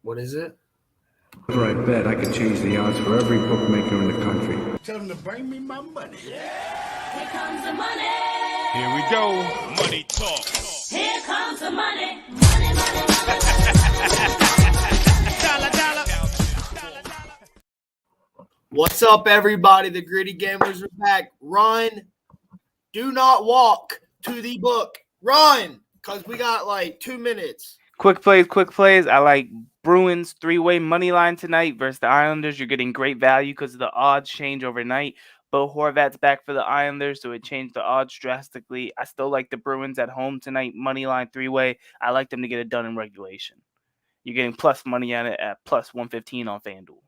What is it? Whenever I bet, I could change the odds for every bookmaker in the country. Tell them to bring me my money. Here comes the money. Here we go. Money talk. Here comes the money. Money, money, money. Dollar, dollar. What's up, everybody? The Gritty Gamblers are back. Run. Do not walk to the book. Run, because we got like 2 minutes. Quick plays. I like Bruins 3-way money line tonight versus the Islanders. You're getting great value because the odds change overnight. Bo Horvat's back for the Islanders, so it changed the odds drastically. I still like the Bruins at home tonight, money line 3-way. I like them to get it done in regulation. You're getting plus money on it at plus 115 on FanDuel.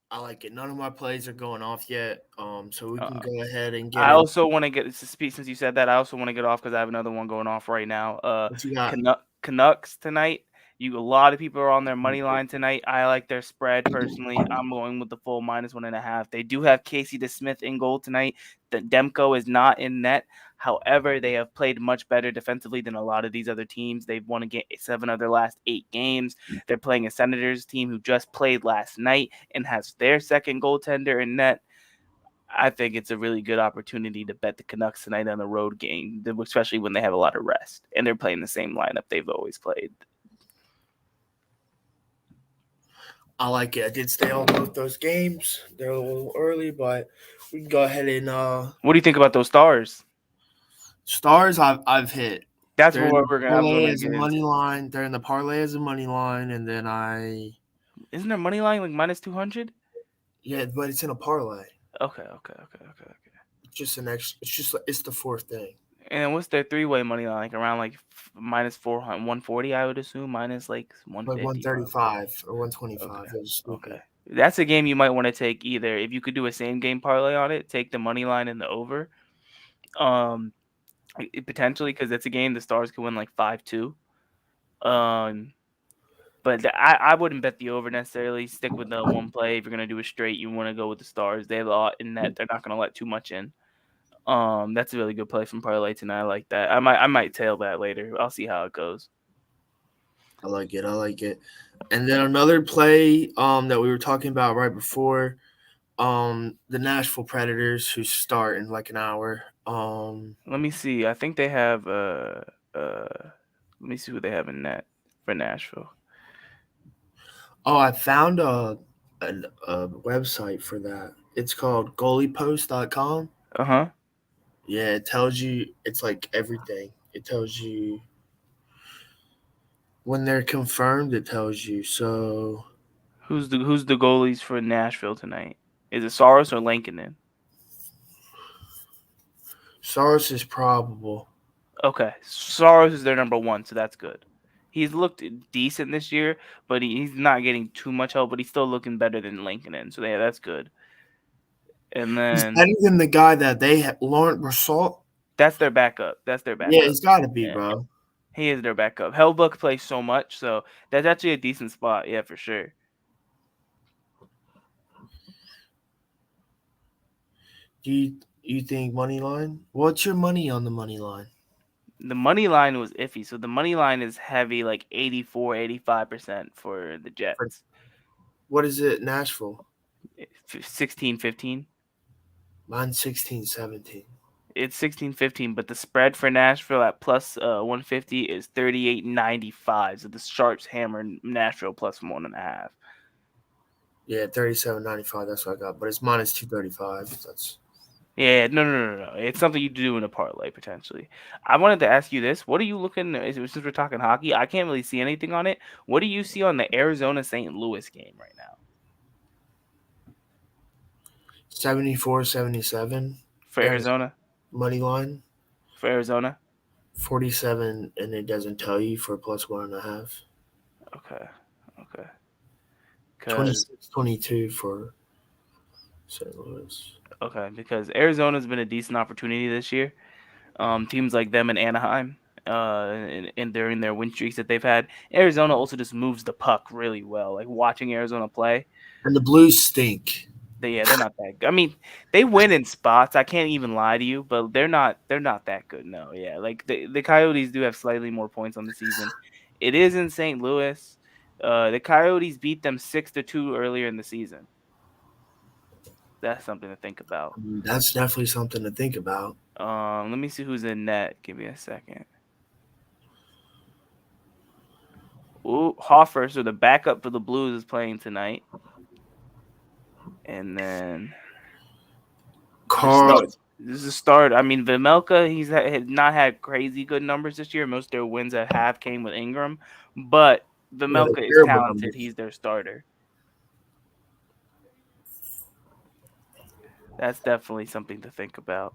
I like it. None of my plays are going off yet, so we can go ahead and get I it. also want to get since you said that. I also want to get off because I have another one going off right now. What you got? Canucks tonight. A lot of people are on their money line tonight. I like their spread personally. I'm going with the full -1.5. They do have Casey DeSmith in goal tonight. The Demko is not in net. However, they have played much better defensively than a lot of these other teams. They've won 7 of their last 8 games. They're playing a Senators team who just played last night and has their second goaltender in net. I think it's a really good opportunity to bet the Canucks tonight on the road game, especially when they have a lot of rest and they're playing the same lineup they've always played. I like it. I did stay on both those games. They're a little early, but we can go ahead and What do you think about those Stars? Stars I've hit. That's They're what we're parlay gonna as a money line. They're in the parlay as a money line, and then isn't there money line like -200? Yeah, but it's in a parlay. Okay. It's the fourth thing. And what's their 3-way money line? Like around like -400, 140, I would assume, minus like 150. Like 135 or 125. Okay. That's a game you might want to take either. If you could do a same game parlay on it, take the money line and the over. Potentially, because it's a game the Stars could win like 5-2. But I wouldn't bet the over necessarily. Stick with the one play. If you're gonna do it straight, you want to go with the Stars. They have a lot in net. They're not gonna let too much in. That's a really good play from parlay tonight. I like that. I might tail that later. I'll see how it goes. I like it. And then another play that we were talking about right before, the Nashville Predators, who start in like an hour. Let me see. I think they have let me see who they have in net for Nashville. Oh, I found a website for that. It's called goaliepost.com. Uh-huh. Yeah, it tells you, it's like everything. It tells you when they're confirmed, it tells you. So who's the goalies for Nashville tonight? Is it Saros or Lankinen? Saros is probable. Okay. Saros is their number 1, so that's good. He's looked decent this year, but he's not getting too much help, but he's still looking better than Lankinen, so yeah, that's good. And then he's better than the guy that they had, Laurent Brossoit. That's their backup. Yeah, it's got to be, bro. He is their backup. Hellbuck plays so much, so that's actually a decent spot. Yeah, for sure. Do you think money line? What's your money on the money line? The money line was iffy. So the money line is heavy, like 84, 85% for the Jets. What is it, Nashville? 16, 15. Mine's 16, 17. It's 16, 15, but the spread for Nashville at plus 150 is 38.95. So the Sharps hammer Nashville plus 1.5. Yeah, 37.95. That's what I got, but it's minus 235. That's. Yeah, no. It's something you do in a parlay potentially. I wanted to ask you this: what are you looking? Since we're talking hockey, I can't really see anything on it. What do you see on the Arizona St. Louis game right now? 74-77 for Arizona. Money line for Arizona. 47, and it doesn't tell you for plus 1.5. Okay. 26-22 for St. Louis. Okay, because Arizona's been a decent opportunity this year. Teams like them in Anaheim, and during their win streaks that they've had, Arizona also just moves the puck really well. Like watching Arizona play, and the Blues stink. They're not that good. I mean, they win in spots. I can't even lie to you, but they're not that good. No, yeah, like the Coyotes do have slightly more points on the season. It is in St. Louis. The Coyotes beat them 6-2 earlier in the season. That's something to think about. That's definitely something to think about. Let me see who's in net. Give me a second. Ooh, Hoffer, so the backup for the Blues, is playing tonight. And then Carl, this is a start. I mean, Vimelka, he's had not had crazy good numbers this year. Most of their wins at half came with Ingram, but yeah, they're Vimelka is terrible talented. numbers. He's their starter. That's definitely something to think about.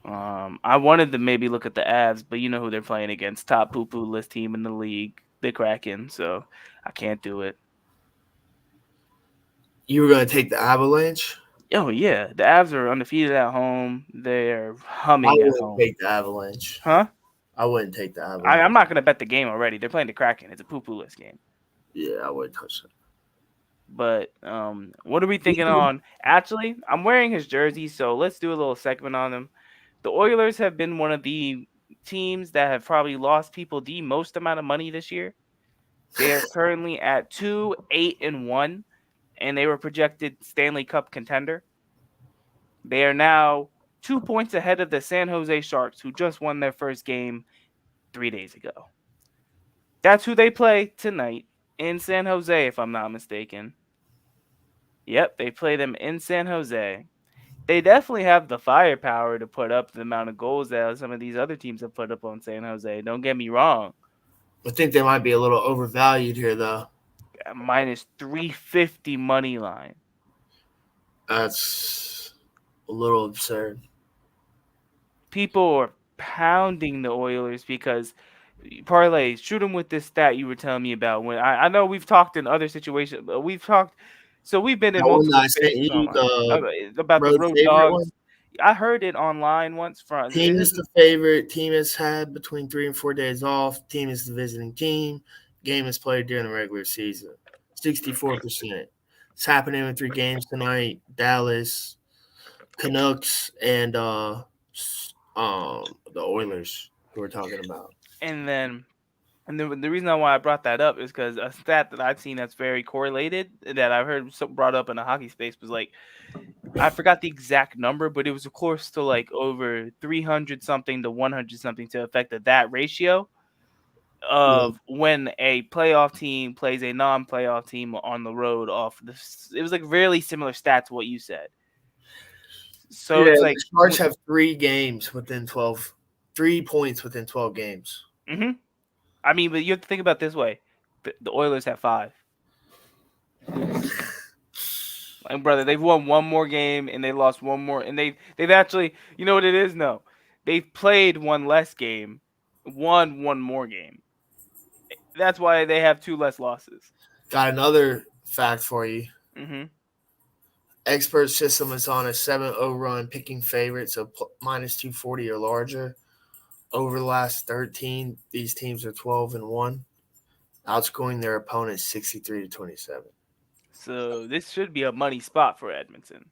I wanted to maybe look at the Avs, but you know who they're playing against. Top poo-poo list team in the league, the Kraken, so I can't do it. You were going to take the Avalanche? Oh, yeah. The Avs are undefeated at home. They're I humming at wouldn't home. take the Avalanche. Huh? I wouldn't take the Avalanche. I'm not going to bet the game already. They're playing the Kraken. It's a poo-poo list game. Yeah, I wouldn't touch that. But what are we thinking on? Actually, I'm wearing his jersey, so let's do a little segment on him. The Oilers have been one of the teams that have probably lost people the most amount of money this year. They are currently at 2-8-1, and they were projected Stanley Cup contender. They are now 2 points ahead of the San Jose Sharks, who just won their first game 3 days ago. That's who they play tonight in San Jose, if I'm not mistaken. Yep, they play them in San Jose. They definitely have the firepower to put up the amount of goals that some of these other teams have put up on San Jose. Don't get me wrong. I think they might be a little overvalued here, though. Minus 350 money line. That's a little absurd. People are pounding the Oilers because parlay, shoot them with this stat you were telling me about. When I know we've talked in other situations, but we've been in That one multiple I sent spaces you, online the about the road road favorite one. dogs. I heard it online once from Team is the favorite. Team has had between 3 and 4 days off. Team is the visiting team. Game is played during the regular season. 64%. It's happening in 3 games tonight. Dallas, Canucks, and the Oilers who we're talking about. and then the reason why I brought that up is because a stat that I've seen that's very correlated that I've heard brought up in the hockey space was like, I forgot the exact number, but it was close to like over 300 something to 100 something to affect that ratio Yeah. of when a playoff team plays a non-playoff team on the road off this. It was like really similar stats to what you said. So Yeah, it's like, the Sharks have 3 games within 12, 3 points within 12 games. I mean, but you have to think about it this way: the Oilers have 5. Like, brother, they've won one more game and they lost one more, and they've actually, you know what it is? No, they've played one less game, won one more game. That's why they have 2 less losses. Got another fact for you. Mm-hmm. Expert system is on a 7-0 run, picking favorites of minus 240 or larger. Over the last 13, these teams are 12-1, outscoring their opponents 63-27. So this should be a money spot for Edmonton.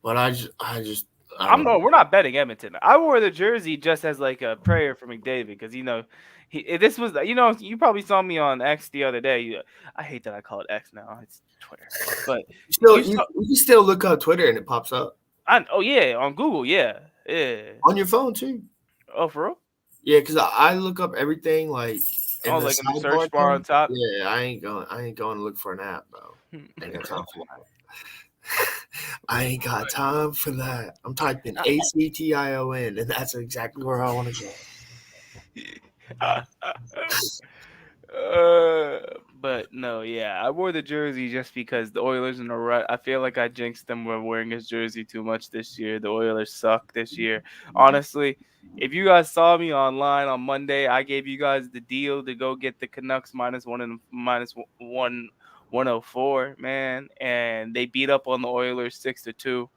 But I don't know. We're not betting Edmonton. I wore the jersey just as like a prayer for McDavid because this was you probably saw me on X the other day. I hate that I call it X now. It's Twitter, but You can still look up Twitter and it pops up. Yeah, on Google, yeah. On your phone too. Oh, for real? Yeah, because I look up everything like in the Like in the sidebar search bar on top. Yeah, I ain't going to look for an app, bro. Ain't got time for that. I ain't got time for that. I'm typing ACTION, and that's exactly where I want to go. But no, yeah, I wore the jersey just because the Oilers in a rut. I feel like I jinxed them with wearing his jersey too much this year. The Oilers suck this year. Honestly, if you guys saw me online on Monday, I gave you guys the deal to go get the Canucks -1 and -104, man, and they beat up on the Oilers 6-2.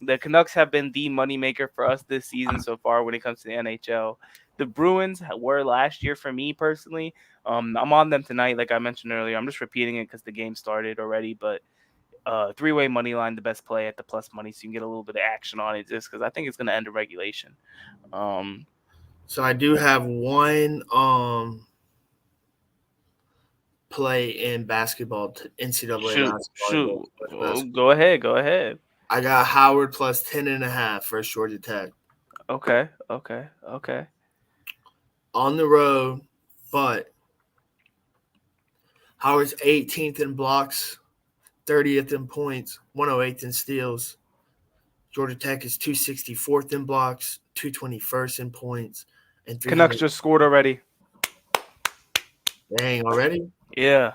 The Canucks have been the moneymaker for us this season so far when it comes to the NHL. The Bruins were last year for me personally. I'm on them tonight, like I mentioned earlier. I'm just repeating it because the game started already. But 3-way money line, the best play at the plus money, so you can get a little bit of action on it, just because I think it's going to end in regulation. So I do have one play in basketball, NCAA Shoot. basketball. Oh, go ahead. I got Howard plus 10.5 versus Georgia Tech Okay. on the road, but Howard's 18th in blocks, 30th in points, 108th in steals. Georgia Tech is 264th in blocks, 221st in points, and 300. Canucks just scored already. Dang, already? Yeah.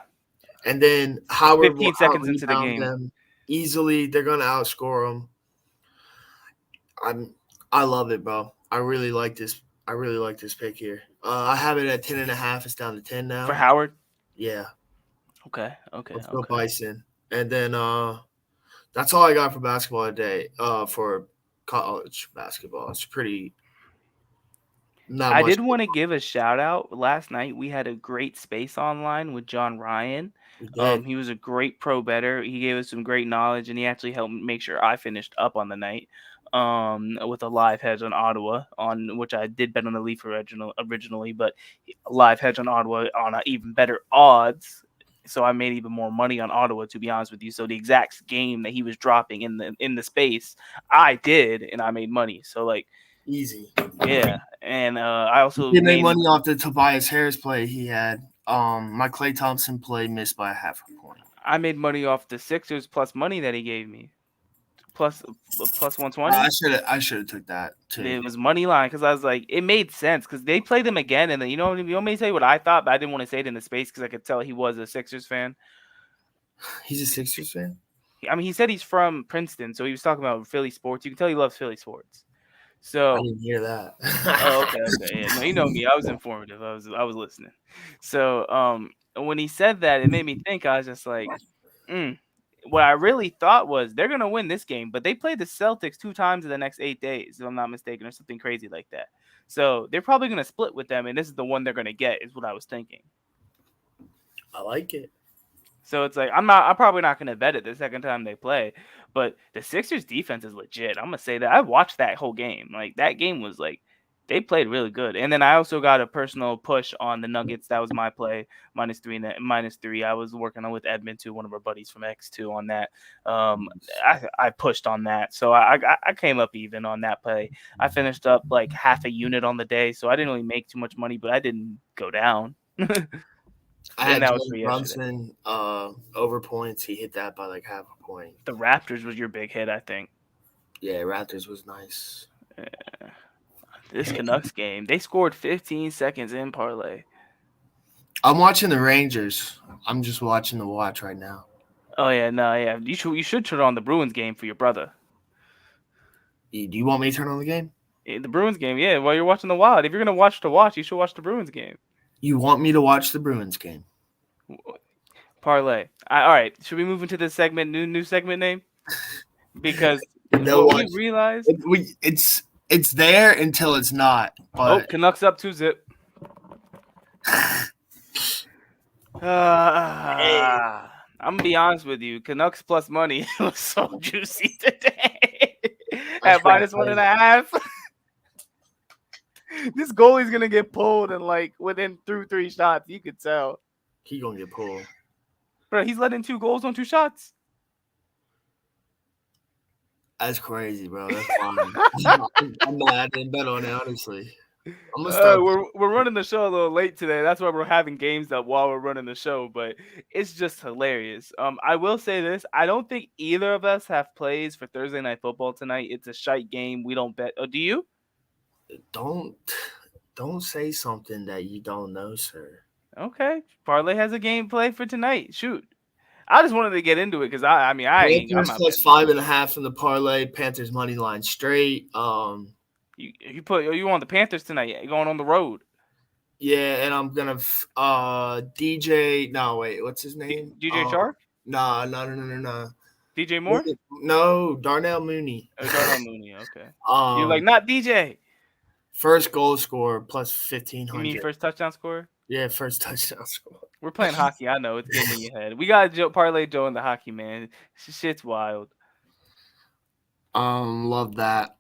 And then Howard 15 will seconds into the out-rebound game. them easily. They're going to outscore them. I love it, bro. I really like this pick here. I have it at 10.5. It's down to 10 now. For Howard? Yeah. Okay. Let's go Bison. And then that's all I got for basketball today. For college basketball, it's pretty. Not I much. did want to give a shout out. Last night we had a great space online with John Ryan. We did. He was a great pro bettor. He gave us some great knowledge, and he actually helped make sure I finished up on the night. With a live hedge on Ottawa, on which I did bet on the Leaf originally, but a live hedge on Ottawa on even better odds. So I made even more money on Ottawa, to be honest with you. So the exact game that he was dropping in the space, I did, and I made money. So like Easy. yeah, and I also He made made money off the Tobias Harris play he had. My Klay Thompson play missed by 0.5 point. I made money off the Sixers plus money that he gave me, plus 120. I should have took that too. It was money line because I was like, it made sense because they played them again, and then you want me to tell you what I thought, but I didn't want to say it in the space because I could tell he was a Sixers fan. He's a Sixers fan? I mean, he said he's from Princeton, so he was talking about Philly sports. You can tell he loves Philly sports. So I didn't hear that. oh, okay. Yeah, no, you know me. I was informative. I was listening. So when he said that, it made me think. I was just like, what I really thought was they're gonna win this game, but they played the Celtics 2 times in the next 8 days, if I'm not mistaken, or something crazy like that. So they're probably gonna split with them, and this is the one they're gonna get, is what I was thinking. I like it. So it's like I'm probably not gonna bet it the second time they play, but the Sixers defense is legit. I'm gonna say that I watched that whole game. Like that game was like they played really good. And then I also got a personal push on the Nuggets. That was my play -3. I was working on with Edmund too, one of our buddies from X2 on that. I pushed on that, so I came up even on that play. I finished up like half a unit on the day, so I didn't really make too much money, but I didn't go down. I had that was Jalen for yesterday. Brunson over points. He hit that by like 0.5 point. The Raptors was your big hit, I think. Yeah, Raptors was nice. This Canucks game, they scored 15 seconds in parlay. I'm watching the Rangers. I'm just watching the watch right now. Oh yeah, no, yeah. You should turn on the Bruins game for your brother. Do you want me to turn on the game? The Bruins game, yeah. While you're watching the Wild, if you're gonna watch the watch, you should watch the Bruins game. You want me to watch the Bruins game? Parlay. All right. Should we move into this segment? New segment name? Because we realized it's there until it's not. But Canucks up 2-0. I'm gonna be honest with you. Canucks plus money was so juicy today. At -1.5. This goalie's gonna get pulled and like through 3 shots. You could tell. He gonna get pulled. Bro, he's letting 2 goals on 2 shots. That's crazy, bro. That's fine. I'm mad I didn't bet on it, honestly. I'm gonna start. We're running the show a little late today. That's why we're having games up while we're running the show, but it's just hilarious. I will say this. I don't think either of us have plays for Thursday Night Football tonight. It's a shite game. We don't bet. Oh, do you? Don't say something that you don't know, sir. Okay. Parlay has a game play for tonight. Shoot. I just wanted to get into it because I'm Panthers not plus 5.5 in the parlay. Panthers money line straight. You want the Panthers tonight? You're going on the road. Yeah, and I'm gonna DJ. No, wait, what's his name? DJ Shark? No. DJ Moore? No, Darnell Mooney. Oh, Darnell Mooney. Okay. You're like not DJ. First goal scorer plus 1,500. You mean first touchdown scorer? Yeah, first touchdown score. We're playing hockey. I know it's getting in your head. We got parlay Joe in the hockey, man. Shit's wild. Love that.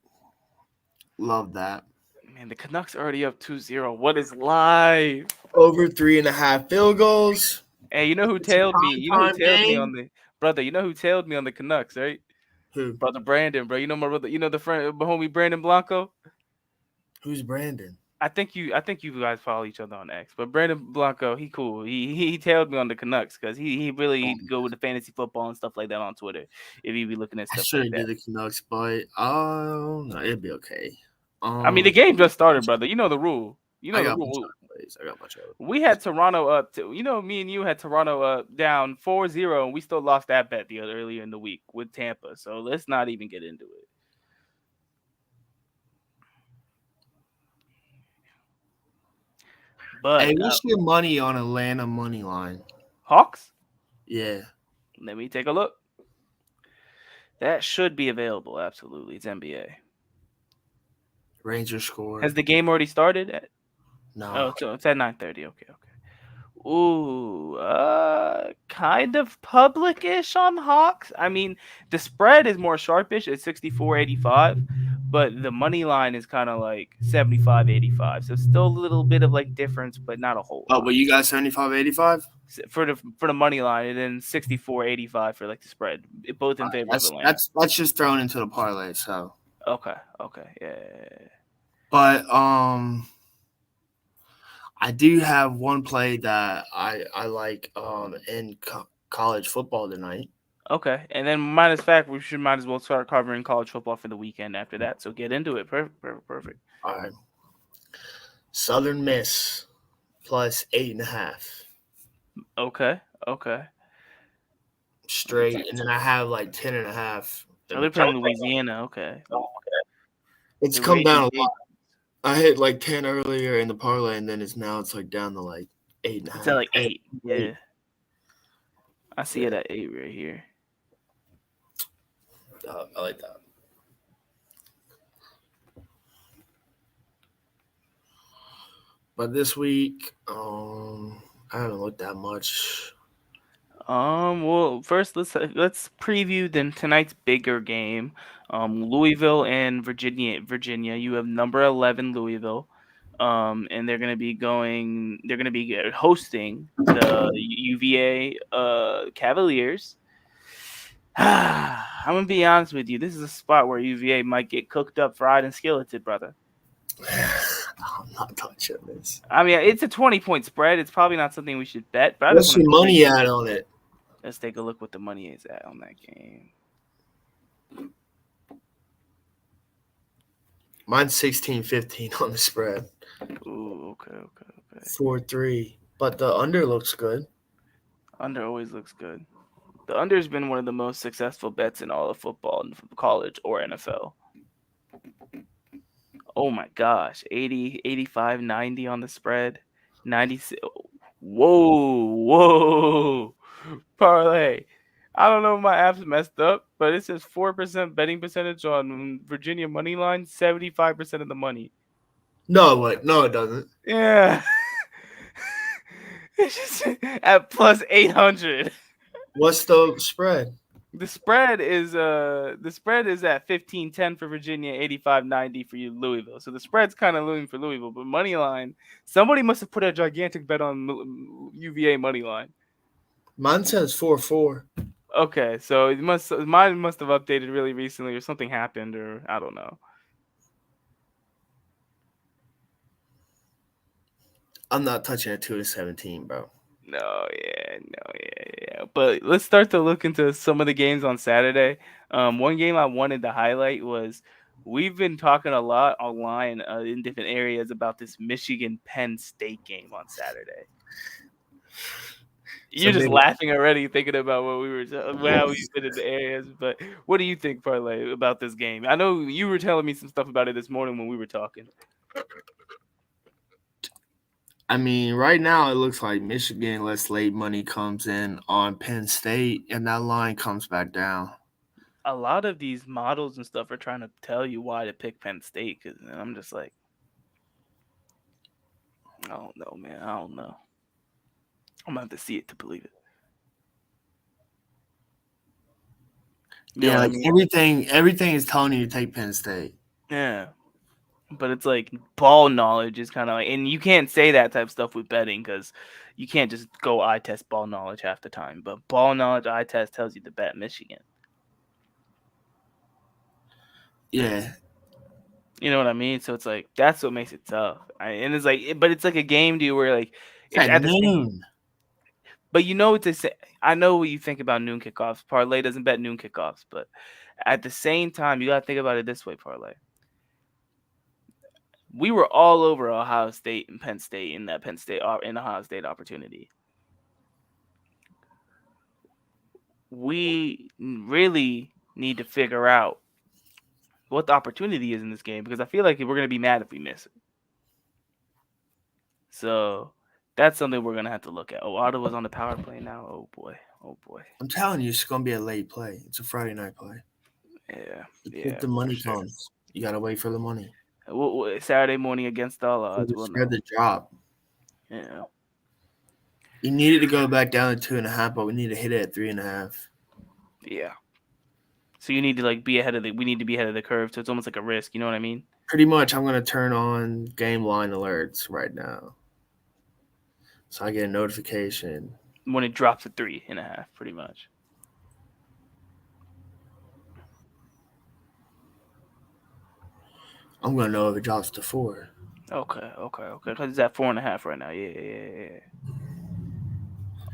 Man, the Canucks are already up 2-0. What is live? Over 3.5 field goals. Hey, you know who It's a tailed me? You know who primetime tailed me game? on the brother? You know who tailed me on the Canucks, right? Who? Brother Brandon, bro. You know my brother. You know the friend, my homie Brandon Blanco. Who's Brandon? I think you guys follow each other on X. But Brandon Blanco, he cool. He tailed me on the Canucks because he really go with the fantasy football and stuff like that on Twitter. If he be looking at I stuff should like have that. did the Canucks, but no, it'd be okay. I mean, the game just started, brother. You know the rule. You know I the got a bunch of rule. other plays. I got a bunch of other We plays. had Toronto up to, me and you had Toronto up down 4-0, and we still lost that bet earlier in the week with Tampa. So let's not even get into it. But Hey, what's your money on Atlanta money line? Hawks, Yeah, let me take a look. That should be available. Absolutely, it's NBA. Rangers score. Has the game already started? No. Oh, so it's at 9:30. Okay. Ooh, kind of public-ish on Hawks. I mean, the spread is more sharpish at 64.85, but the money line is kind of like 75.85. So still a little bit of like difference, but not a whole Oh, lot but you got 75.85? for the money line, and then 64.85 for like the spread. Both in favor of Atlanta. That's just thrown into the parlay. So, Okay, yeah. but I do have one play that I like in college football tonight. Okay, and then might as well start covering college football for the weekend after that. So get into it. Perfect. All right, Southern Miss plus 8.5 Okay. straight, and then I have like 10.5. Oh, they're playing Louisiana. Okay. It's The come down Raging a lot. I hit like 10 earlier in the parlay, and then it's like down to like 8.5. It's at like 8. Yeah. 8. I see it at 8 right here. I like that. But this week, I haven't looked that much. Well, first let's preview then tonight's bigger game. Louisville and Virginia. You have number 11 Louisville. And they're gonna be hosting the UVA Cavaliers. I'm gonna be honest with you. This is a spot where UVA might get cooked up, fried, and skilleted, brother. I'm not touching this. I mean, it's a 20-point spread. It's probably not something we should bet. But What's your money at on it? Let's take a look what the money is at on that game. Mine's 16-15 on the spread. Ooh, okay. 4-3. But the under looks good. Under always looks good. The under has been one of the most successful bets in all of football, in college or NFL. Oh my gosh, 80, 85, 90 on the spread. 96. Whoa. Parlay. I don't know if my app's messed up, but it says 4% betting percentage on Virginia money line, 75% of the money. No, it doesn't. Yeah. It's just at plus 800. What's the spread? The spread is at 15-10 for Virginia, 85-90 for Louisville. So the spread's kind of losing for Louisville, but money line, somebody must have put a gigantic bet on UVA money line. Mine says 4-4. Okay, so mine must have updated really recently, or something happened, or I don't know. I'm not touching a 2-17, bro. No, yeah. But let's start to look into some of the games on Saturday. One game I wanted to highlight was we've been talking a lot online in different areas about this Michigan Penn State game on Saturday. You're just laughing already thinking about what we were how we've been in the areas. But what do you think, Parlay, about this game? I know you were telling me some stuff about it this morning when we were talking. I mean, right now it looks like Michigan unless late money comes in on Penn State and that line comes back down. A lot of these models and stuff are trying to tell you why to pick Penn State, and I'm just like, I don't know, man. I don't know. I'm gonna have to see it to believe it. Yeah, like everything is telling you to take Penn State. Yeah. But it's like ball knowledge is kind of like, and you can't say that type of stuff with betting because you can't just go eye test ball knowledge half the time. But ball knowledge eye test tells you to bet Michigan. Yeah. You know what I mean? So it's like that's what makes it tough. And it's like, but it's like a game, dude, where like it's At at the same. noon. But you know, I know what you think about noon kickoffs. Parlay doesn't bet noon kickoffs, but at the same time, you gotta think about it this way, Parlay. We were all over Ohio State and Penn State in that Ohio State opportunity. We really need to figure out what the opportunity is in this game because I feel like we're going to be mad if we miss it. So that's something we're going to have to look at. Oh, Ottawa's on the power play now. Oh, boy. Oh, boy. I'm telling you, it's going to be a late play. It's a Friday night play. Yeah. If the money comes, you got to wait for the money. Saturday morning against all odds. We'll spread the drop. Yeah. You needed to go back down to 2.5, but we need to hit it at 3.5. Yeah. So you need to like be ahead of we need to be ahead of the curve. So it's almost like a risk. You know what I mean? Pretty much, I'm going to turn on game line alerts right now. So I get a notification. When it drops to 3.5, pretty much. I'm going to know if it drops to 4. Okay. Because it's at 4.5 right now. Yeah.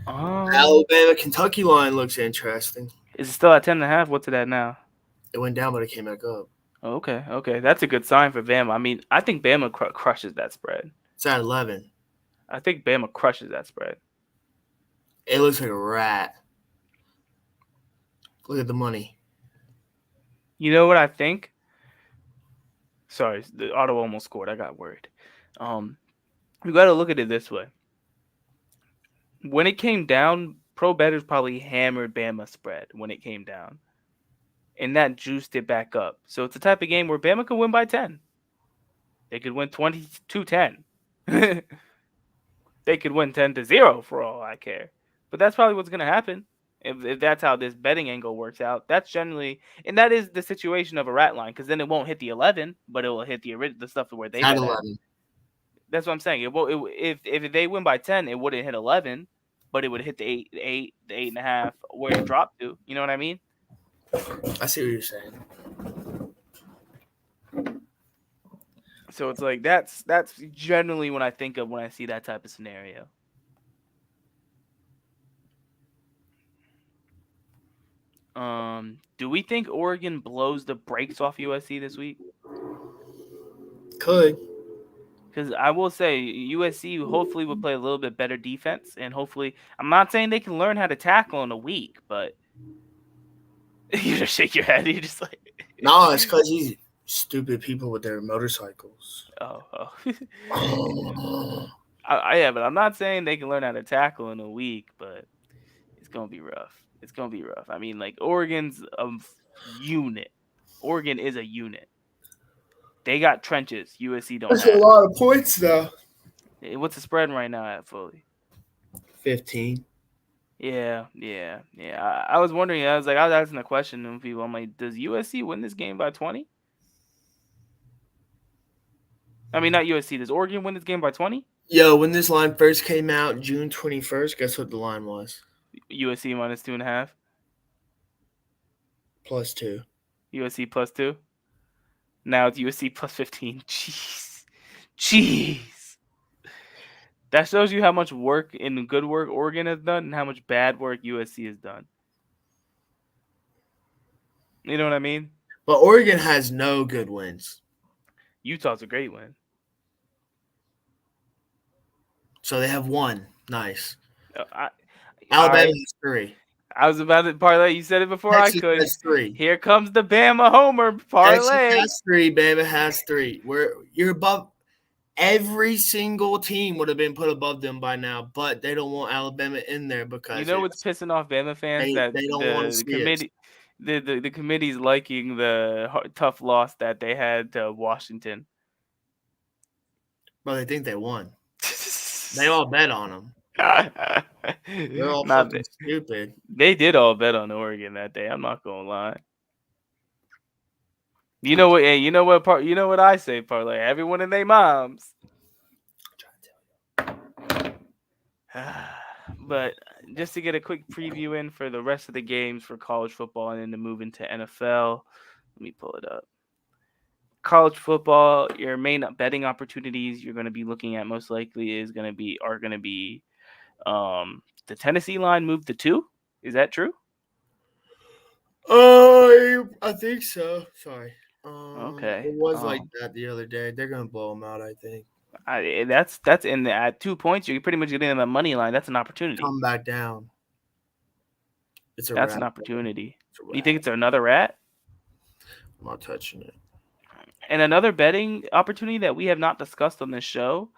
Alabama Kentucky line looks interesting. Is it still at 10.5? What's it at now? It went down, but it came back up. Okay. That's a good sign for Bama. I mean, I think Bama crushes that spread. It's at 11. I think Bama crushes that spread. It looks like a rat. Look at the money. You know what I think? Sorry, the Ottawa almost scored. I got worried. You got to look at it this way. When it came down, pro bettors probably hammered Bama spread when it came down. And that juiced it back up. So it's the type of game where Bama could win by 10. They could win 22-10. They could win 10-0 for all I care. But that's probably what's going to happen. If that's how this betting angle works out, that's generally, and that is the situation of a rat line, because then it won't hit the 11, but it will hit the stuff where they bet at 11. That's what I'm saying. If they win by 10, it wouldn't hit 11, but it would hit the 8.5 where it dropped to. You know what I mean? I see what you're saying. So it's like that's generally what I think of when I see that type of scenario. Do we think Oregon blows the brakes off USC this week? Could. Because I will say USC hopefully will play a little bit better defense, and hopefully I'm not saying they can learn how to tackle in a week, but you just shake your head. You're just like, no, it's because these stupid people with their motorcycles. Oh. Yeah, but I'm not saying they can learn how to tackle in a week, but it's gonna be rough. I mean, like Oregon's a unit. Oregon is a unit. They got trenches. USC don't. That's have. a lot of points, though. What's the spread right now at fully? 15. Yeah. I was wondering. I was asking a question to people. I'm like, does USC win this game by 20? I mean, not USC. Does Oregon win this game by 20? Yo, when this line first came out, June 21st, guess what the line was? USC minus 2.5. +2. USC +2. Now it's USC +15. Jeez. That shows you how much work and good work Oregon has done and how much bad work USC has done. You know what I mean? But Oregon has no good wins. Utah's a great win. So they have one. Nice. Alabama has 3. I was about to parlay. You said it before Texas I could. has 3. Here comes the Bama homer parlay. Texas has 3. Bama has 3. You're above. Every single team would have been put above them by now, but they don't want Alabama in there because you know what's pissing off Bama fans they don't want to see committee, the committee's liking the tough loss that they had to Washington. Bro, they think they won. They all bet on them. They're all fucking stupid. They did all bet on Oregon that day. I'm not gonna lie. You know what? Hey, you know what part? You know what I say, parlay. Everyone and their moms. But just to get a quick preview in for the rest of the games for college football and then to move into NFL, let me pull it up. College football, your main betting opportunities you're going to be looking at most likely are going to be the Tennessee line moved to 2. Is that true? I think so. Sorry. It Okay. was like that the other day. They're gonna blow them out. I think. That's in the at 2 points. You're pretty much getting them a money line. That's an opportunity. Come back down. It's a That's wrap. an opportunity. It's a You think wrap. it's another rat? I'm not touching it. And another betting opportunity that we have not discussed on this show,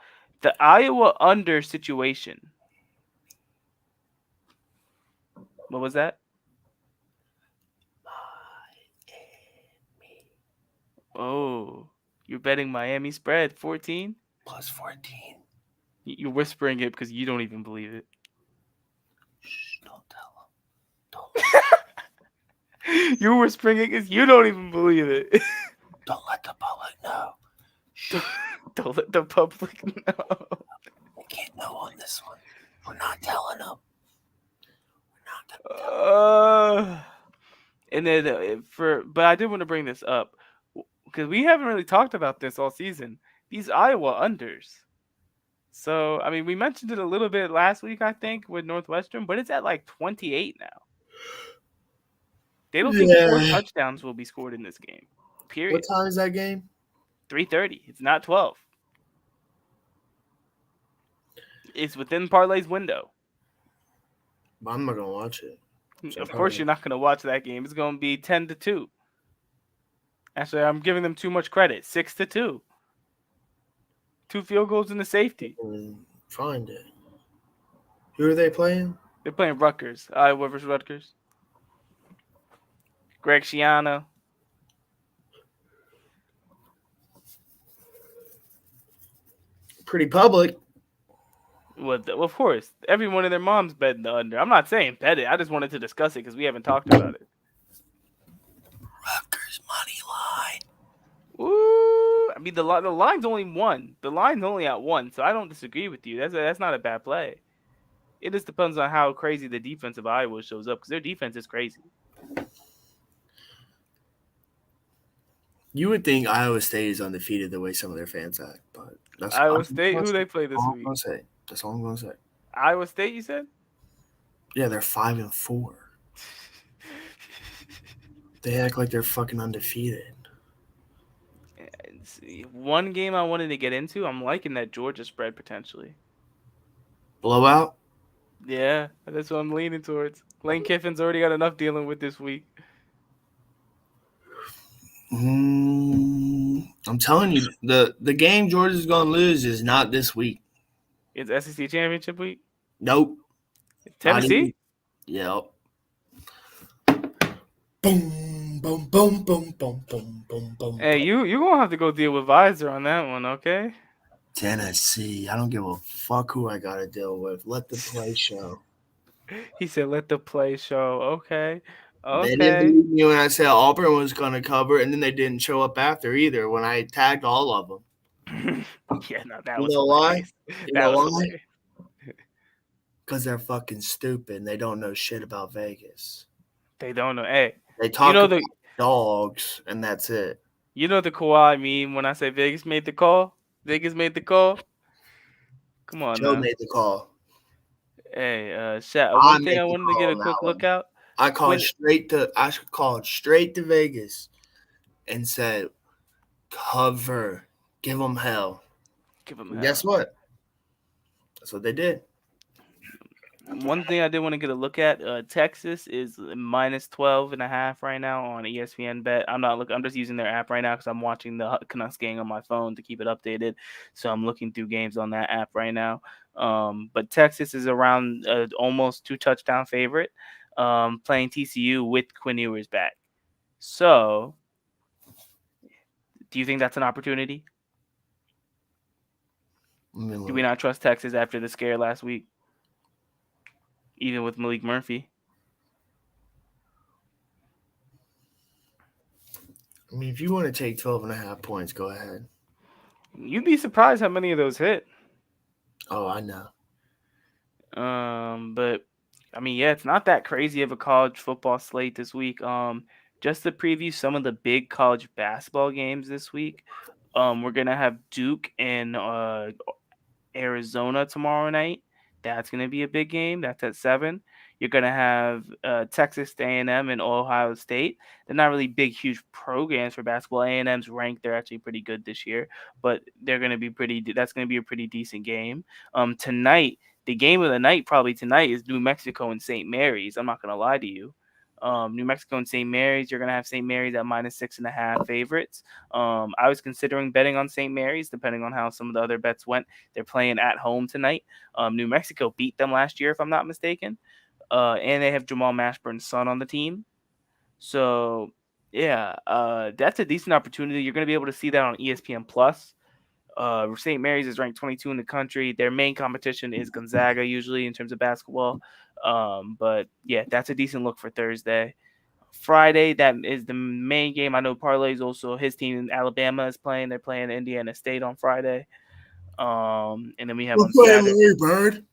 the Iowa under situation. What was that? Oh, you're betting Miami spread 14? Plus 14. You're whispering it because you don't even believe it. Shh, don't tell them. You're whispering it because you don't even believe it. Don't let the public know. Don't let the public know. They can't know on this one. We're not telling them. And then but I did want to bring this up because we haven't really talked about this all season. These Iowa unders. So I mean, we mentioned it a little bit last week, I think, with Northwestern, but it's at like 28 now. They don't think 4 touchdowns will be scored in this game. Period. What time is that game? 3:30. It's not 12. It's within Parlay's window. But I'm not gonna watch it. So Of course, you're not going to watch that game. It's going to be 10-2. Actually, I'm giving them too much credit. 6-2. 2 field goals and a safety. Find it. Who are they playing? They're playing Rutgers. Iowa versus Rutgers. Greg Schiano. Pretty public. Well, of course, everyone and their mom's betting the under. I'm not saying bet it. I just wanted to discuss it because we haven't talked about it. Rutgers money line. Ooh, I mean the line's only 1. The line's only at 1, so I don't disagree with you. That's not a bad play. It just depends on how crazy the defense of Iowa shows up because their defense is crazy. You would think Iowa State is undefeated the way some of their fans act, but that's Iowa State. Who they play this all I'm week? gonna say. That's all I'm gonna say. Iowa State, you said? Yeah, they're 5-4. They act like they're fucking undefeated. One game I wanted to get into, I'm liking that Georgia spread potentially. Blowout? Yeah, that's what I'm leaning towards. Lane Kiffin's already got enough dealing with this week. I'm telling you, the game Georgia's gonna lose is not this week. It's SEC championship week. Nope. Tennessee. Yep. Boom, boom, boom, boom, boom, boom, boom, boom. Hey, you gonna have to go deal with Visor on that one, okay? Tennessee. I don't give a fuck who I gotta deal with. Let the play show. He said, "Let the play show." Okay. They didn't believe me when I said Auburn was gonna cover, and then they didn't show up after either when I tagged all of them. Yeah, no, that You was know why? hilarious. You That know was why? hilarious. Because they're fucking stupid and they don't know shit about Vegas. They don't know. Hey, They talk know about dogs, and that's it. you know the Kawhi meme when I say Vegas made the call? Vegas made the call? Come on Joe now. made the call. Hey, Shat, one thing I wanted to get a on quick that look one. out. I called straight to Vegas and said, cover. Give them hell. Give them And hell. guess what? That's what they did. One thing I did want to get a look at, Texas is minus 12.5 right now on ESPN Bet. I'm not looking. I'm just using their app right now because I'm watching the Canucks game on my phone to keep it updated. So I'm looking through games on that app right now. But Texas is around almost 2 touchdown favorite, playing TCU with Quinn Ewers back. So, do you think that's an opportunity? Do we not trust Texas after the scare last week? Even with Malik Murphy. I mean, if you want to take 12.5 points, go ahead. You'd be surprised how many of those hit. Oh, I know. But I mean, yeah, it's not that crazy of a college football slate this week. Just to preview some of the big college basketball games this week. We're gonna have Duke and Arizona tomorrow night. That's going to be a big game. That's at 7. You're going to have Texas A&M and Ohio State. They're not really big, huge programs for basketball. A&M's ranked. They're actually pretty good this year, but they're going to be pretty. That's going to be a pretty decent game. Tonight, the game of the night probably tonight is New Mexico and St. Mary's. I'm not going to lie to you. New Mexico and St. Mary's. You're going to have St. Mary's at -6.5 favorites. I was considering betting on St. Mary's, depending on how some of the other bets went. They're playing at home tonight. New Mexico beat them last year, if I'm not mistaken. And they have Jamal Mashburn's son on the team. So, yeah, that's a decent opportunity. You're going to be able to see that on ESPN Plus. St. Mary's is ranked 22 in the country. Their main competition is Gonzaga, usually in terms of basketball. But yeah, that's a decent look for Thursday. Friday, that is the main game. I know Parlay's also his team in Alabama is playing. They're playing Indiana State on Friday. And then we have We're on playing Saturday. Larry Bird.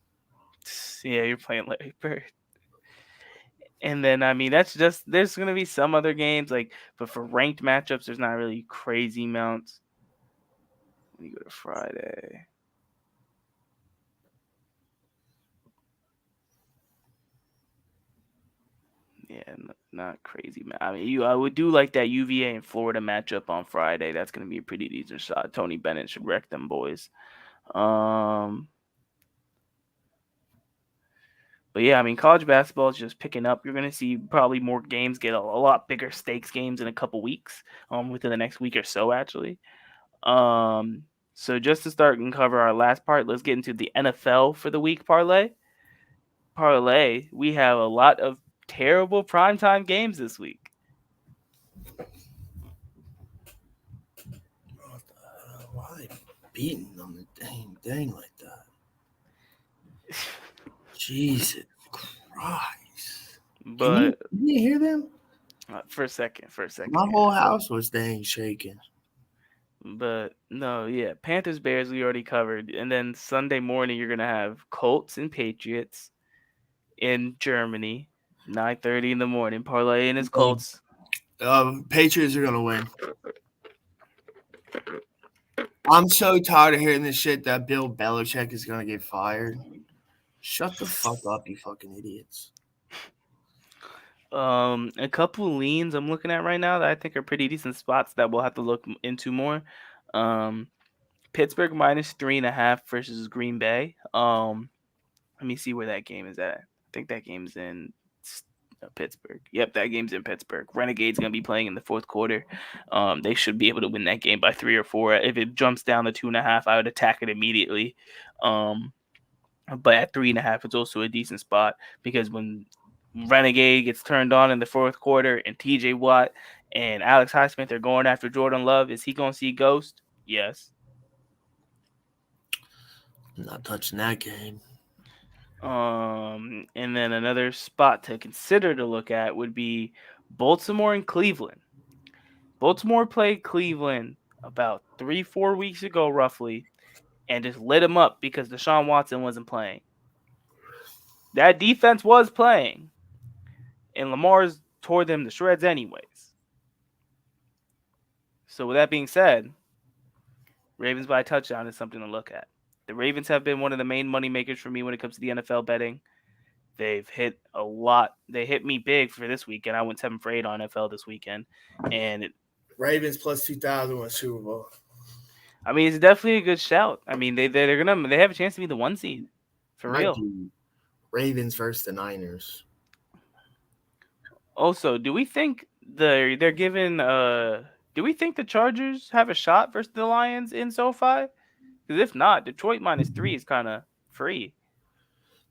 Yeah, you're playing Larry Bird. And then I mean that's just there's gonna be some other games but for ranked matchups, there's not really crazy amounts. Let me go to Friday. Yeah, not crazy. I mean, I would do like that UVA and Florida matchup on Friday. That's going to be a pretty decent shot. Tony Bennett should wreck them boys. But yeah, I mean, college basketball is just picking up. You're going to see probably more games get a lot bigger stakes games in a couple weeks, within the next week or so, actually. So just to start and cover our last part, let's get into the NFL for the week parlay. We have a lot of terrible primetime games this week. Why are they beating on the dang thing like that? Jesus Christ. But Can you hear them? for a second. My whole house was dang shaking. But no, yeah, Panthers Bears we already covered, and then Sunday morning you're gonna have Colts and Patriots in Germany, 9:30 in the morning. Parlay in his Colts. Patriots are gonna win. I'm so tired of hearing this shit that Bill Belichick is gonna get fired. Shut the fuck up, you fucking idiots. A couple leans I'm looking at right now that I think are pretty decent spots that we'll have to look into more. Pittsburgh -3.5 versus Green Bay. Let me see where that game is at. I think that game's in Pittsburgh. Yep, that game's in Pittsburgh. Renegades gonna be playing in the fourth quarter. They should be able to win that game by 3 or 4. If it jumps down to 2.5, I would attack it immediately. But at 3.5, it's also a decent spot because when Renegade gets turned on in the fourth quarter and TJ Watt and Alex Highsmith are going after Jordan Love, is he gonna see Ghost? Yes. I'm not touching that game. And then another spot to consider to look at would be Baltimore and Cleveland. Baltimore played Cleveland about 3-4 weeks ago, roughly, and just lit them up because Deshaun Watson wasn't playing. That defense was playing, and Lamar's tore them to shreds anyways. So with that being said, Ravens by a touchdown is something to look at. The Ravens have been one of the main money makers for me when it comes to the NFL betting. They've hit a lot. They hit me big for this weekend. I went 7 for 8 on NFL this weekend, and Ravens plus 2,000 won Super Bowl. I mean, it's definitely a good shout. I mean, they have a chance to be the 1 seed for real. Ravens versus the Niners. Also, do we think they're giving? Do we think the Chargers have a shot versus the Lions in SoFi? Because if not, Detroit -3 is kind of free.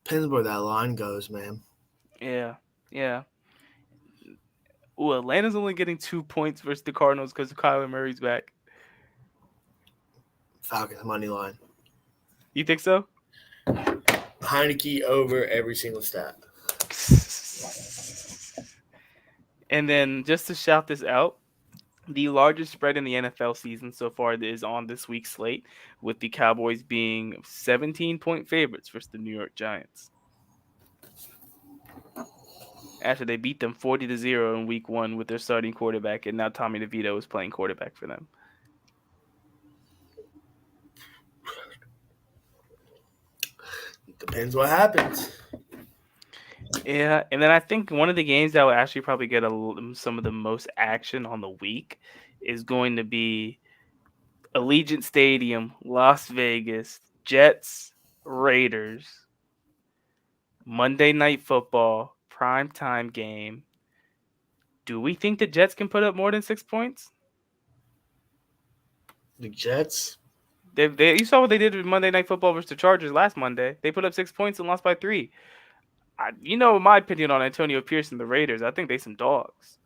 Depends where that line goes, man. Yeah. Ooh, Atlanta's only getting 2 points versus the Cardinals because Kyler Murray's back. Falcons money line. You think so? Heineke over every single stat. And then just to shout this out, The largest spread in the NFL season so far is on this week's slate, with the Cowboys being 17-point favorites versus the New York Giants. After they beat them 40-0 in week 1 with their starting quarterback, and now Tommy DeVito is playing quarterback for them. Depends what happens. Yeah, and then I think one of the games that will actually probably get some of the most action on the week is going to be Allegiant Stadium, Las Vegas, Jets, Raiders, Monday Night Football, primetime game. Do we think the Jets can put up more than 6 points? The Jets? You saw what they did with Monday Night Football versus the Chargers last Monday. They put up 6 points and lost by 3. My opinion on Antonio Pierce and the Raiders. I think they some dogs.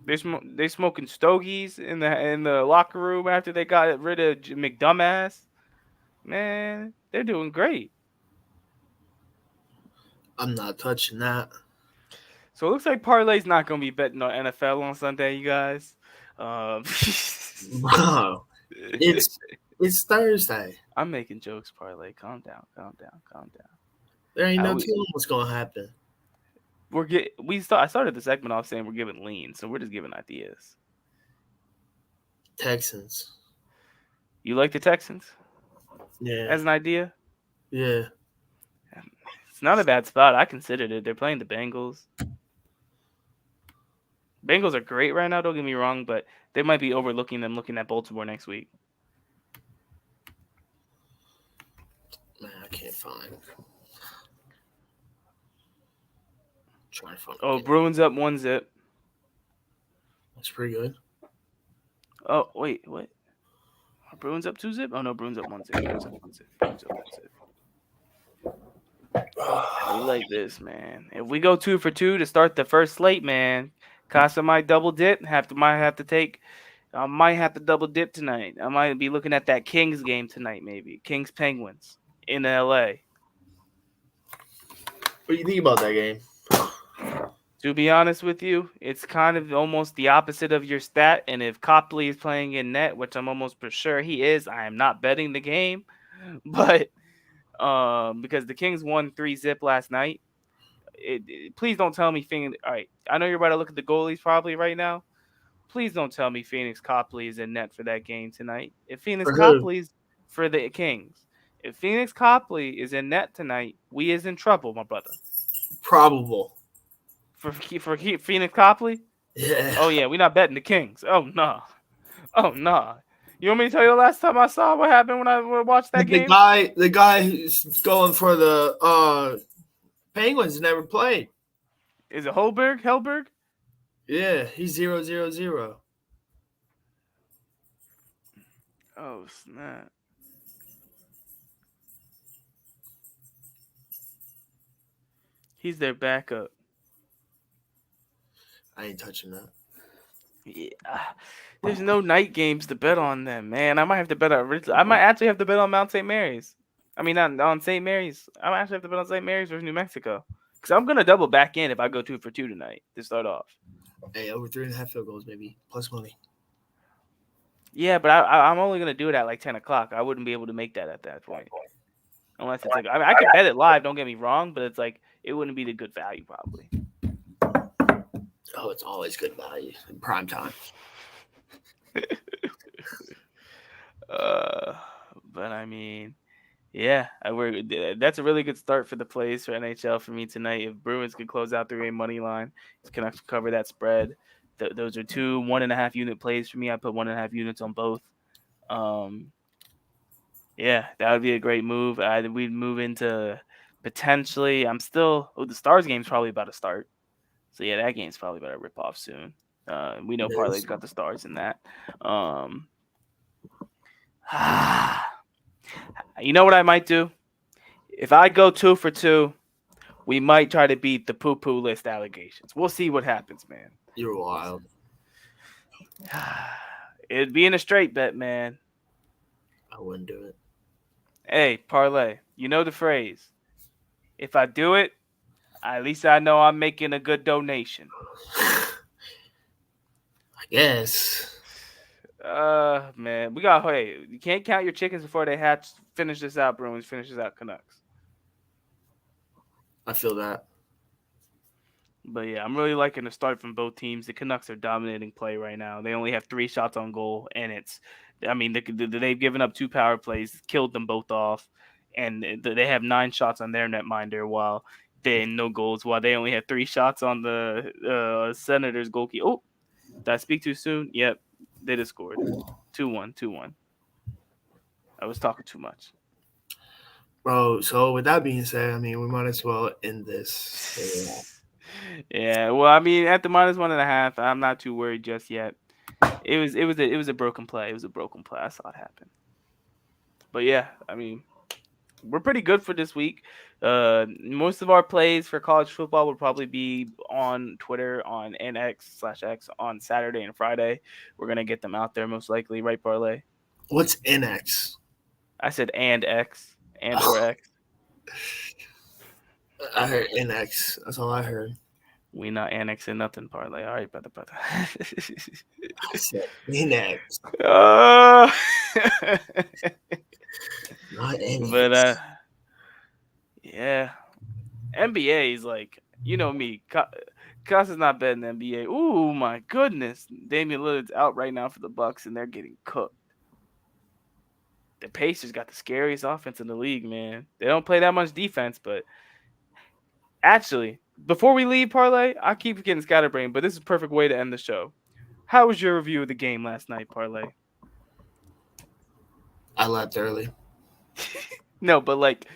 They smoking stogies in the locker room after they got rid of McDumbass. Man, they're doing great. I'm not touching that. So it looks like Parlay's not going to be betting on NFL on Sunday, you guys. Bro, it's Thursday. I'm making jokes, Parlay. Calm down. There ain't no telling what's gonna happen. I started the segment off saying we're giving lean, so we're just giving ideas. Texans. You like the Texans? Yeah. As an idea? Yeah. It's not a bad spot. I considered it. They're playing the Bengals. Bengals are great right now, don't get me wrong, but they might be overlooking them looking at Baltimore next week. Man, I can't find. Trying to find. Oh, Bruins up 1-0. That's pretty good. Oh, wait, what? Are Bruins up 2-0? Oh, no, Bruins up 1-0. We like this, man. If we go 2 for 2 to start the first slate, man, Casa might double dip. Might have to double dip tonight. I might be looking at that Kings game tonight, maybe. Kings Penguins in LA. What do you think about that game? To be honest with you, it's kind of almost the opposite of your stat. And if Copley is playing in net, which I'm almost for sure he is, I am not betting the game. But because the Kings won 3-0 last night, please don't tell me Phoenix. All right, I know you're about to look at the goalies probably right now. Please don't tell me Phoenix Copley is in net for that game tonight. If Phoenix Copley's for the Kings, if Phoenix Copley is in net tonight, we is in trouble, my brother. Probable. For Phoenix Copley? Yeah. Oh yeah, we're not betting the Kings. Oh no. You want me to tell you the last time I saw what happened when I watched that game? The guy who's going for the Penguins never played. Is it Hellberg? Yeah, he's 0-0-0. Oh snap! He's their backup. I ain't touching that. Yeah, there's no night games to bet on them, man. I might have to bet on. I might actually have to bet on Mount St. Mary's. I mean, not on St. Mary's. I might actually have to bet on St. Mary's versus New Mexico because I'm gonna double back in if I go 2 for 2 tonight to start off. Hey, over 3.5 field goals, maybe plus money. Yeah, but I'm only gonna do it at like 10 o'clock. I wouldn't be able to make that at that point, unless it's like I could bet it live. Don't get me wrong, but it's like it wouldn't be the good value probably. Oh, it's always good value in prime time. But I mean, yeah, that's a really good start for the plays for NHL for me tonight. If Bruins could close out the game money line, can cover that spread. Those are 2 1.5 unit plays for me. I put 1.5 units on both. Yeah, that would be a great move. We'd move into potentially. The Stars game's probably about to start. So yeah, that game's probably about to rip off soon. We know Parlay's got the Stars in that. You know what I might do? If I go 2 for 2, we might try to beat the poo-poo list allegations. We'll see what happens, man. You're wild. It'd be in a straight bet, man. I wouldn't do it. Hey, Parlay, you know the phrase. If I do it, at least I know I'm making a good donation. I guess. Man, we got. Hey, you can't count your chickens before they hatch. Finish this out, Bruins. Finish this out, Canucks. I feel that. But yeah, I'm really liking the start from both teams. The Canucks are dominating play right now. They only have 3 shots on goal, and they've given up 2 power plays, killed them both off, and they have 9 shots on their netminder while they no goals. While they only have 3 shots on the Senators goalkeeper. Oh, did I speak too soon? Yep, they just scored 2-1. I was talking too much. Bro, so with that being said, I mean, we might as well end this. Yeah, well, I mean, at the -1.5, I'm not too worried just yet. It was a broken play. It was a broken play. I saw it happen. But yeah, I mean, we're pretty good for this week. Most of our plays for college football will probably be on Twitter on NX/X on Saturday and Friday. We're gonna get them out there most likely, right, Parlay? What's NX? I said and X and or X. I heard NX. That's all I heard. We not annexing nothing, Parlay. All right, brother. I said NX. Not NX. But yeah, NBA is like, you know me. Cos is not betting NBA. Ooh, my goodness, Damian Lillard's out right now for the Bucks, and they're getting cooked. The Pacers got the scariest offense in the league, man. They don't play that much defense, but actually, before we leave, Parlay, I keep getting scatterbrained, but this is a perfect way to end the show. How was your review of the game last night, Parlay? I left early. No, but like,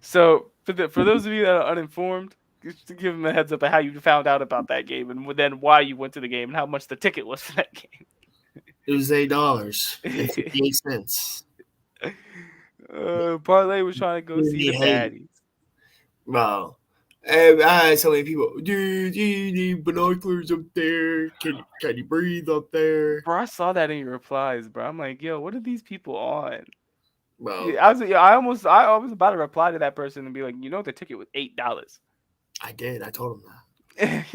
so for those of you that are uninformed, just to give them a heads up of how you found out about that game and then why you went to the game and how much the ticket was for that game. It was $8.58. Parlay was trying to go see the baddies. Bro. I had so many people. Dude, you need binoculars up there. Can you breathe up there? Bro, I saw that in your replies, bro. I'm like, yo, what are these people on? Bro, I was about to reply to that person and be like, you know, the ticket was $8. I did. I told him that.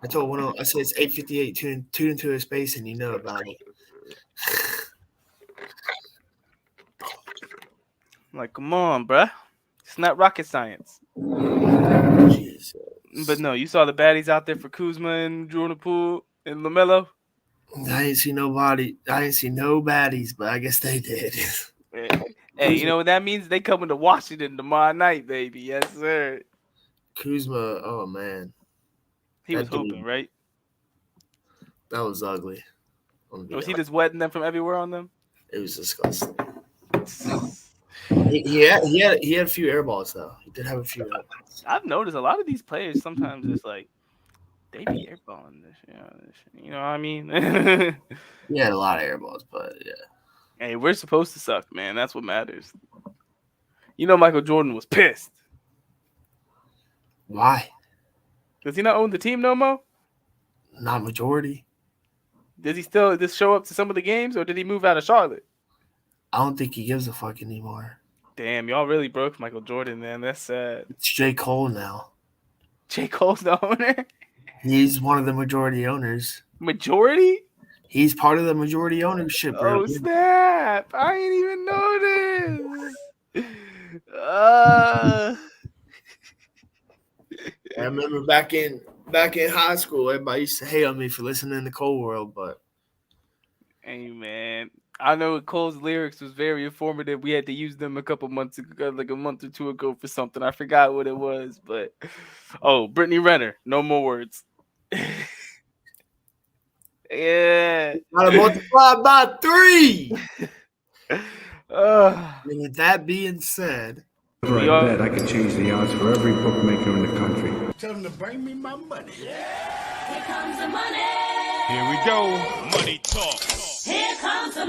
I told one of them, I said it's $8.58. Tune into a space and you know about it. I'm like, come on, bruh. It's not rocket science. Jesus. But no, you saw the baddies out there for Kuzma and Jordan Poole and LaMelo. I didn't see nobody. I didn't see no baddies, but I guess they did. Hey, you know what that means? They coming to Washington tomorrow night, baby. Yes, sir. Kuzma, oh man, He was hooping, right? that was ugly. Was he just wetting them from everywhere on them? It was disgusting. He had a few air balls though. He did have a few air balls. I've noticed a lot of these players sometimes it's like they be airballing this, you know what I mean? He had a lot of air balls, but yeah. Hey, we're supposed to suck, man. That's what matters. You know, Michael Jordan was pissed. Why? Does he not own the team no more? Not majority. Does he still just show up to some of the games, or did he move out of Charlotte? I don't think he gives a fuck anymore. Damn, y'all really broke Michael Jordan, man. That's sad. It's J. Cole now. J. Cole's the owner? He's one of the majority owners. Majority? He's part of the majority ownership. Oh, bro. snap. I ain't even know this. I remember back in high school, everybody used to hate on me for listening to Cole World, but Hey, man. I know Cole's lyrics was very informative. We had to use them a couple months ago, like a month or two ago for something. I forgot what it was, but Brittany Renner, no more words. Yeah. gotta multiply by 3. Uh, And with that being said, Whenever I bet, I could change the odds for every bookmaker in the country. Tell them to bring me my money. Here comes the money. Here we go. Money talk. Here comes the